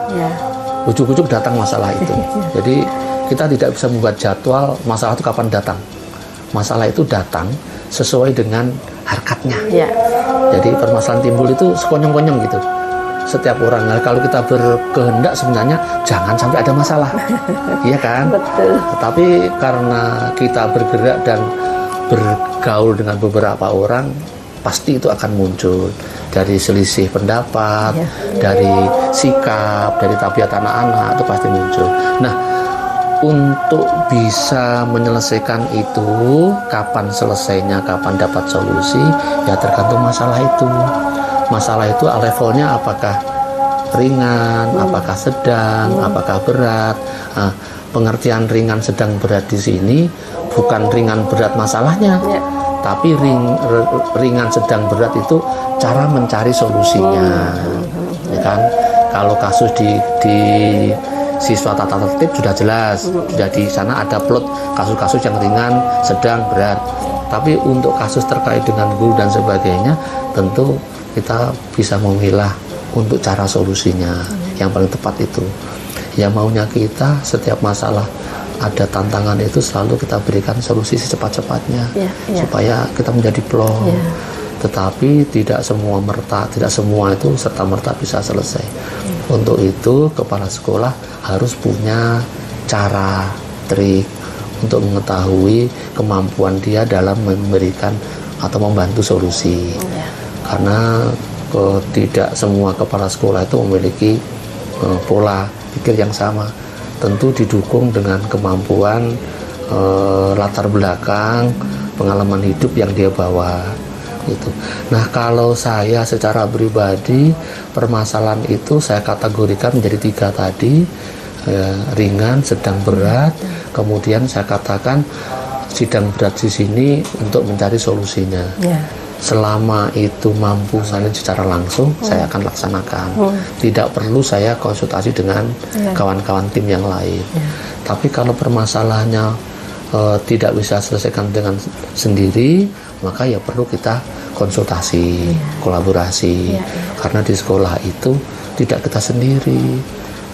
Ujuk-ujuk datang masalah itu. Jadi kita tidak bisa membuat jadwal masalah itu kapan datang. Masalah itu datang sesuai dengan harkatnya. Jadi permasalahan timbul itu sekonyong-konyong gitu. Setiap orang, kalau kita berkehendak sebenarnya jangan sampai ada masalah, iya kan? Betul. Tetapi karena kita bergerak dan bergaul dengan beberapa orang, pasti itu akan muncul dari selisih pendapat, dari sikap, dari tabiat anak-anak, itu pasti muncul. Nah, untuk bisa menyelesaikan itu, kapan selesainya, kapan dapat solusi, ya tergantung masalah itu. Masalah itu levelnya apakah ringan, apakah sedang, apakah berat. Nah, pengertian ringan, sedang, berat di sini bukan ringan berat masalahnya, tapi ringan, sedang, berat itu cara mencari solusinya, ya kan? Kalau kasus di siswa tata tertib sudah jelas, sudah di sana ada plot kasus-kasus yang ringan, sedang, berat. Tapi untuk kasus terkait dengan guru dan sebagainya, tentu kita bisa memilah untuk cara solusinya yang paling tepat itu. Ya maunya kita setiap masalah ada tantangan itu selalu kita berikan solusi secepat-cepatnya supaya kita menjadi plong. tetapi tidak semua itu serta-merta bisa selesai. Untuk itu kepala sekolah harus punya cara, trik untuk mengetahui kemampuan dia dalam memberikan atau membantu solusi. Karena tidak semua kepala sekolah itu memiliki pola pikir yang sama. Tentu didukung dengan kemampuan, latar belakang, pengalaman hidup yang dia bawa gitu. Nah, kalau saya secara pribadi, permasalahan itu saya kategorikan menjadi 3 tadi, ringan, sedang, berat. Kemudian saya katakan sedang berat di sini untuk mencari solusinya. Selama itu mampu saya secara langsung, saya akan laksanakan. Tidak perlu saya konsultasi dengan kawan-kawan tim yang lain. Tapi kalau permasalahannya tidak bisa selesaikan dengan sendiri, maka ya perlu kita konsultasi, kolaborasi. Karena di sekolah itu tidak kita sendiri.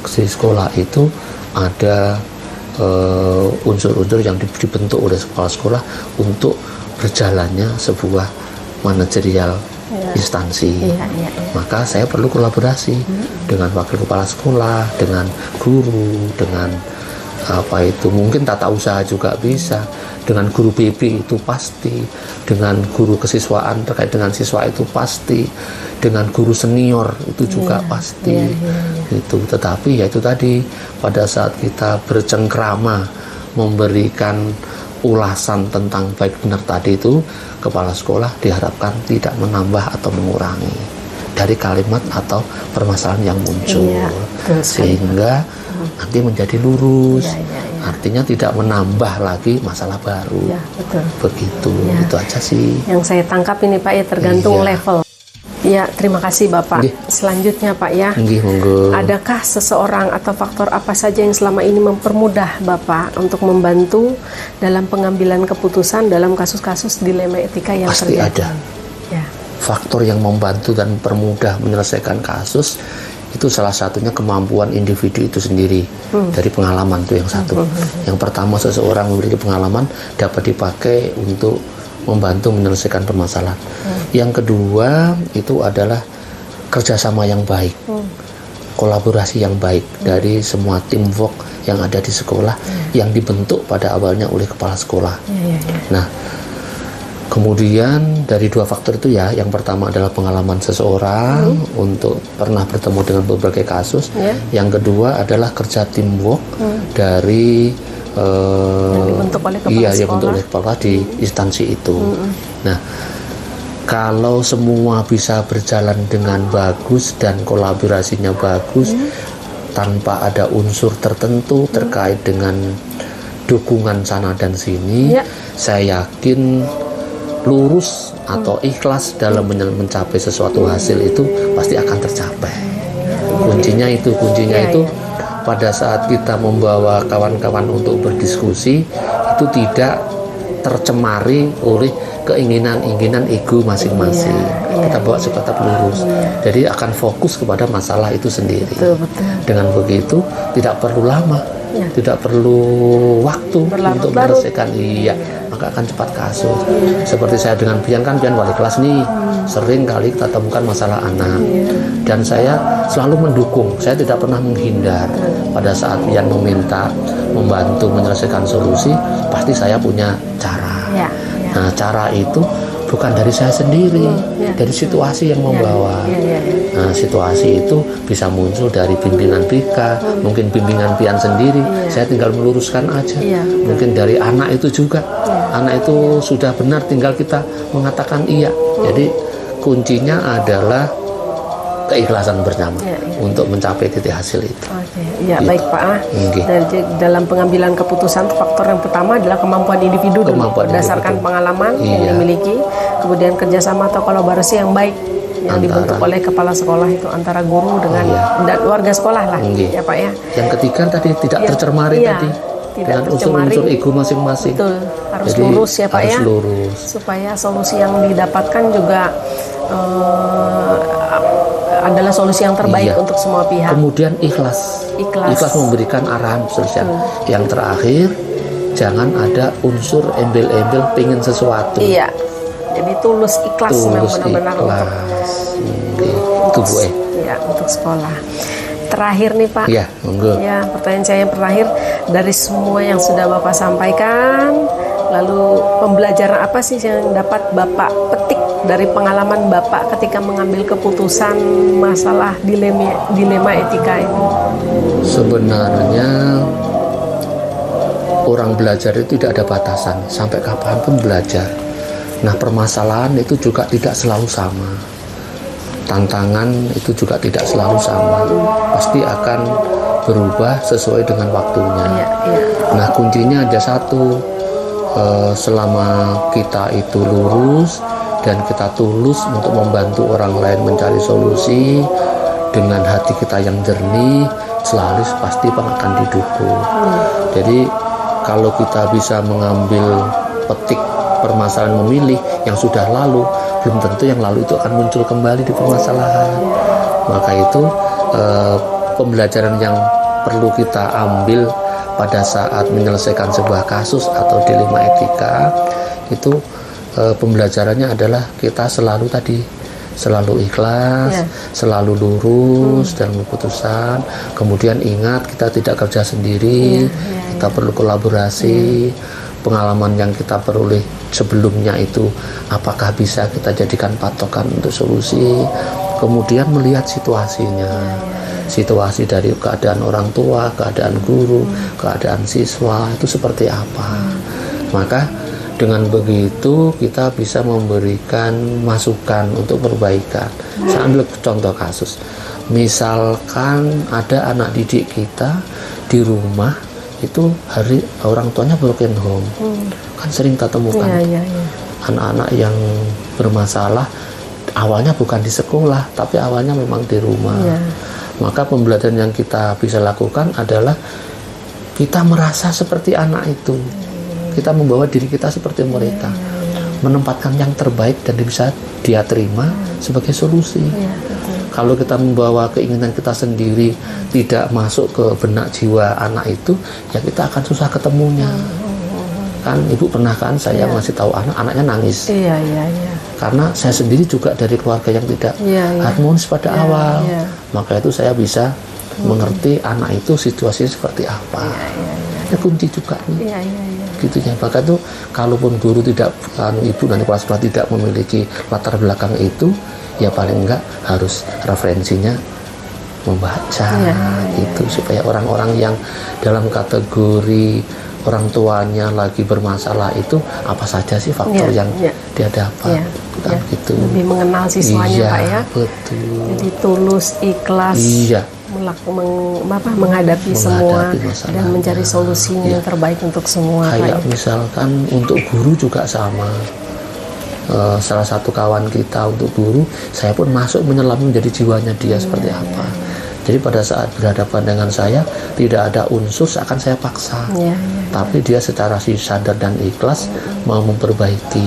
Di sekolah itu ada unsur-unsur yang dibentuk oleh kepala sekolah untuk berjalannya sebuah manajerial instansi. Maka saya perlu kolaborasi dengan wakil kepala sekolah, dengan guru, dengan mungkin tata usaha juga bisa, dengan guru BP itu pasti, dengan guru kesiswaan terkait dengan siswa itu pasti, dengan guru senior itu juga pasti. Gitu. Tetapi ya itu tadi, pada saat kita bercengkrama memberikan ulasan tentang baik benar tadi itu, kepala sekolah diharapkan tidak menambah atau mengurangi dari kalimat atau permasalahan yang muncul, sehingga nanti menjadi lurus. Artinya tidak menambah lagi masalah baru. Begitu. Itu aja sih yang saya tangkap ini Pak ya, tergantung level. Ya, terima kasih Bapak. Selanjutnya Pak ya, adakah seseorang atau faktor apa saja yang selama ini mempermudah Bapak untuk membantu dalam pengambilan keputusan dalam kasus-kasus dilema etika yang pasti terjadi? Ada faktor yang membantu dan mempermudah menyelesaikan kasus. Itu salah satunya kemampuan individu itu sendiri. Dari pengalaman itu yang satu. Yang pertama, seseorang memiliki pengalaman dapat dipakai untuk membantu menyelesaikan permasalahan. Yang kedua itu adalah kerjasama yang baik, kolaborasi yang baik dari semua teamwork yang ada di sekolah, yang dibentuk pada awalnya oleh kepala sekolah. Nah, kemudian dari 2 faktor itu ya, yang pertama adalah pengalaman seseorang untuk pernah bertemu dengan berbagai kasus. Yang kedua adalah kerja teamwork dari yang dibentuk oleh kepala di instansi itu. Nah, kalau semua bisa berjalan dengan bagus dan kolaborasinya bagus, tanpa ada unsur tertentu terkait dengan dukungan sana dan sini, saya yakin lurus atau ikhlas dalam mencapai sesuatu hasil itu pasti akan tercapai. Kuncinya itu pada saat kita membawa kawan-kawan untuk berdiskusi itu tidak tercemari oleh keinginan-keinginan ego masing-masing. Kita bawa tetap lurus. Jadi akan fokus kepada masalah itu sendiri. Dengan begitu tidak perlu lama, tidak perlu waktu untuk menyelesaikan. Maka akan cepat kasus. Seperti saya dengan Pian wali kelas nih, sering kali kita temukan masalah anak, dan saya selalu mendukung. Saya tidak pernah menghindar. Pada saat Pian meminta membantu menyelesaikan solusi, pasti saya punya cara. Nah, cara itu bukan dari saya sendiri, dari situasi yang membawa. Nah, situasi itu bisa muncul dari pimpinan BK, mungkin bimbingan Pian sendiri, saya tinggal meluruskan aja. Mungkin dari anak itu juga, anak itu sudah benar, tinggal kita mengatakan iya. Jadi kuncinya adalah keikhlasan bersama untuk mencapai titik hasil itu. Ya, baik Pak. Dalam pengambilan keputusan, faktor yang pertama adalah kemampuan individu berdasarkan pengalaman yang dimiliki, kemudian kerjasama atau kolaborasi yang baik yang dibentuk oleh kepala sekolah itu antara guru dengan dan warga sekolah lah, ya Pak ya. Yang ketiga tadi tidak tercemari tadi. Dengan unsur-unsur ego masing-masing. Betul, harus jadi, lurus ya Pak ya. Lurus. Supaya solusi yang didapatkan juga adalah solusi yang terbaik untuk semua pihak. Kemudian ikhlas memberikan arahan solusi. Yang terakhir, jangan ada unsur embel-embel pengen sesuatu. Jadi tulus ikhlas memang benar-benar untuk Bu ya, untuk sekolah. Terakhir nih Pak, ya, monggo. Ya, pertanyaan saya yang terakhir, dari semua yang sudah Bapak sampaikan, lalu pembelajaran apa sih yang dapat Bapak petik dari pengalaman Bapak ketika mengambil keputusan masalah dilema etika ini? Sebenarnya orang belajar itu tidak ada batasan, sampai kapanpun belajar. Nah, permasalahan itu juga tidak selalu sama, tantangan itu juga tidak selalu sama, pasti akan berubah sesuai dengan waktunya. Nah, kuncinya ada satu, selama kita itu lurus dan kita tulus untuk membantu orang lain mencari solusi dengan hati kita yang jernih, selalu pasti akan didukung. Jadi kalau kita bisa mengambil petik permasalahan, memilih yang sudah lalu, belum tentu yang lalu itu akan muncul kembali di permasalahan. Maka itu pembelajaran yang perlu kita ambil pada saat menyelesaikan sebuah kasus atau dilema etika itu, pembelajarannya adalah kita selalu ikhlas, selalu lurus dalam keputusan. Kemudian ingat, kita tidak kerja sendiri, kita perlu kolaborasi. Pengalaman yang kita peroleh sebelumnya itu apakah bisa kita jadikan patokan untuk solusi. Kemudian melihat situasinya, situasi dari keadaan orang tua, keadaan guru, keadaan siswa itu seperti apa. Maka dengan begitu kita bisa memberikan masukan untuk perbaikan. Saya ambil contoh kasus, misalkan ada anak didik kita di rumah itu hari orang tuanya broken home, kan sering kita temukan anak-anak yang bermasalah awalnya bukan di sekolah, tapi awalnya memang di rumah. Maka pembelajaran yang kita bisa lakukan adalah kita merasa seperti anak itu, kita membawa diri kita seperti mereka, menempatkan yang terbaik dan bisa dia terima sebagai solusi. Kalau kita membawa keinginan kita sendiri tidak masuk ke benak jiwa anak itu, ya kita akan susah ketemunya. Kan ibu pernah kan saya ngasih tahu anaknya nangis. Karena saya sendiri juga dari keluarga yang tidak harmonis pada awal. Maka itu saya bisa mengerti anak itu situasinya seperti apa. Ya kunci juga nih. Gitu ya. Maka itu kalaupun guru tidak, ibu dan kepala sekolah tidak memiliki latar belakang itu, ya paling enggak harus referensinya membaca itu, supaya orang-orang yang dalam kategori orang tuanya lagi bermasalah itu apa saja sih faktor yang dia dapat, gitu. Lebih mengenal siswanya, Pak ya. Betul. Jadi tulus, ikhlas, menghadapi semua dan mencari solusinya yang terbaik untuk semua. Kayak misalkan untuk guru juga sama. Salah satu kawan kita untuk guru, saya pun masuk menyelami menjadi jiwanya dia seperti apa. Jadi pada saat berhadapan dengan saya tidak ada unsur akan saya paksa, tapi dia secara sadar dan ikhlas mau memperbaiki.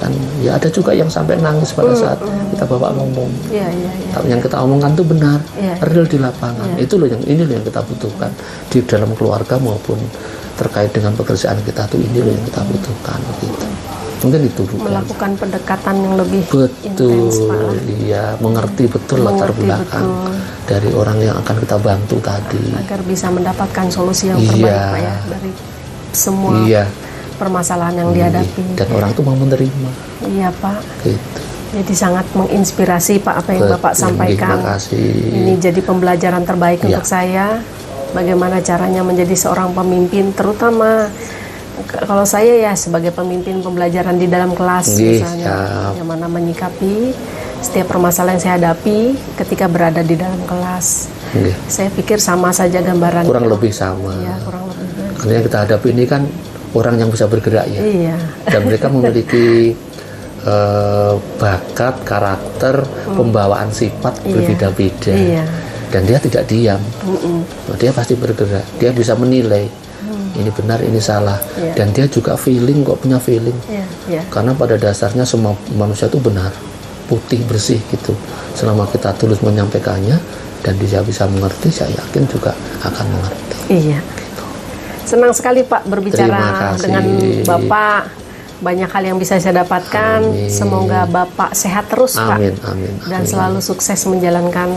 Kan ya ada juga yang sampai nangis pada saat kita bawa ngomong. Tapi yang kita omongkan itu benar, real di lapangan. Itu loh ini loh yang kita butuhkan di dalam keluarga maupun terkait dengan pekerjaan kita tuh, ini loh yang kita butuhkan gitu. Mungkin itu melakukan pendekatan yang lebih intens, Pak. Iya, mengerti betul latar belakang dari orang yang akan kita bantu tadi, agar bisa mendapatkan solusi yang terbaik, Pak ya, dari semua permasalahan yang dihadapi. Dan orang itu mau menerima. Iya, Pak. Gitu. Jadi sangat menginspirasi, Pak, apa yang Bapak sampaikan. Ini jadi pembelajaran terbaik untuk saya. Bagaimana caranya menjadi seorang pemimpin, terutama kalau saya ya sebagai pemimpin pembelajaran di dalam kelas misalnya, yang mana menyikapi setiap permasalahan yang saya hadapi ketika berada di dalam kelas. Saya pikir sama saja gambaran. Kurang lebih sama. Ya, kurang lebih. Karena yang kita hadapi ini kan orang yang bisa bergerak ya. Dan mereka memiliki bakat, karakter, pembawaan sifat berbeda-beda. Dan dia tidak diam. Dia pasti bergerak. Dia bisa menilai. Ini benar, ini salah, dan dia juga feeling, kok punya feeling, karena pada dasarnya semua manusia itu benar, putih bersih gitu. Selama kita tulus menyampaikannya dan dia bisa mengerti, saya yakin juga akan mengerti. Iya. Gitu. Senang sekali Pak berbicara dengan Bapak. banyak hal yang bisa saya dapatkan. Amin. Semoga Bapak sehat terus, Pak. Amin, amin, Dan amin. selalu sukses menjalankan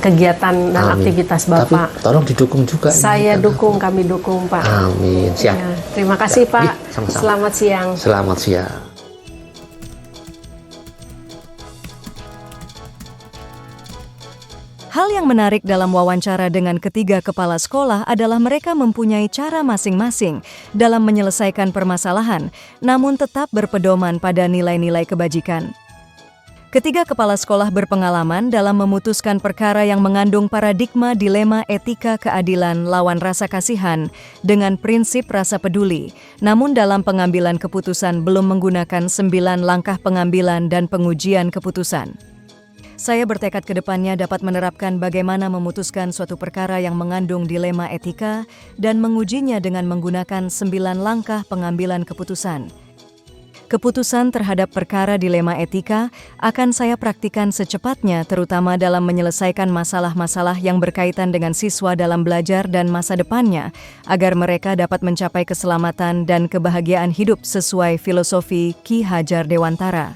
kegiatan dan Amin. aktivitas Bapak. Tapi tolong didukung juga. Saya dukung, kami dukung, Pak. Amin. Siap. Ya, terima kasih, Ya, Pak. iya, sama-sama. Selamat siang. Selamat siang. Hal yang menarik dalam wawancara dengan ketiga kepala sekolah adalah mereka mempunyai cara masing-masing dalam menyelesaikan permasalahan, namun tetap berpedoman pada nilai-nilai kebajikan. Ketiga kepala sekolah berpengalaman dalam memutuskan perkara yang mengandung paradigma dilema etika keadilan lawan rasa kasihan dengan prinsip rasa peduli, namun dalam pengambilan keputusan belum menggunakan 9 langkah pengambilan dan pengujian keputusan. Saya bertekad ke depannya dapat menerapkan bagaimana memutuskan suatu perkara yang mengandung dilema etika dan mengujinya dengan menggunakan 9 langkah pengambilan keputusan. Keputusan terhadap perkara dilema etika akan saya praktikan secepatnya, terutama dalam menyelesaikan masalah-masalah yang berkaitan dengan siswa dalam belajar dan masa depannya, agar mereka dapat mencapai keselamatan dan kebahagiaan hidup sesuai filosofi Ki Hajar Dewantara.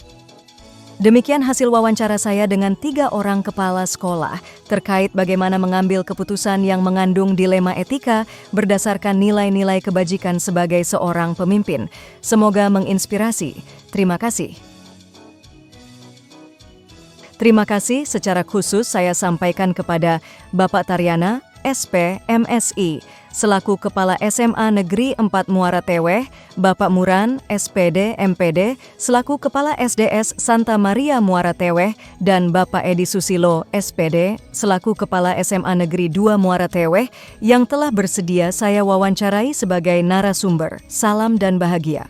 Demikian hasil wawancara saya dengan 3 orang kepala sekolah terkait bagaimana mengambil keputusan yang mengandung dilema etika berdasarkan nilai-nilai kebajikan sebagai seorang pemimpin. Semoga menginspirasi. Terima kasih. Terima kasih secara khusus saya sampaikan kepada Bapak Taryana, SP, MSI, selaku Kepala SMA Negeri 4 Muara Teweh, Bapak Muran, SPD, MPD, selaku Kepala SDS Santa Maria Muara Teweh, dan Bapak Edi Susilo, SPD, selaku Kepala SMA Negeri 2 Muara Teweh, yang telah bersedia saya wawancarai sebagai narasumber. Salam dan bahagia.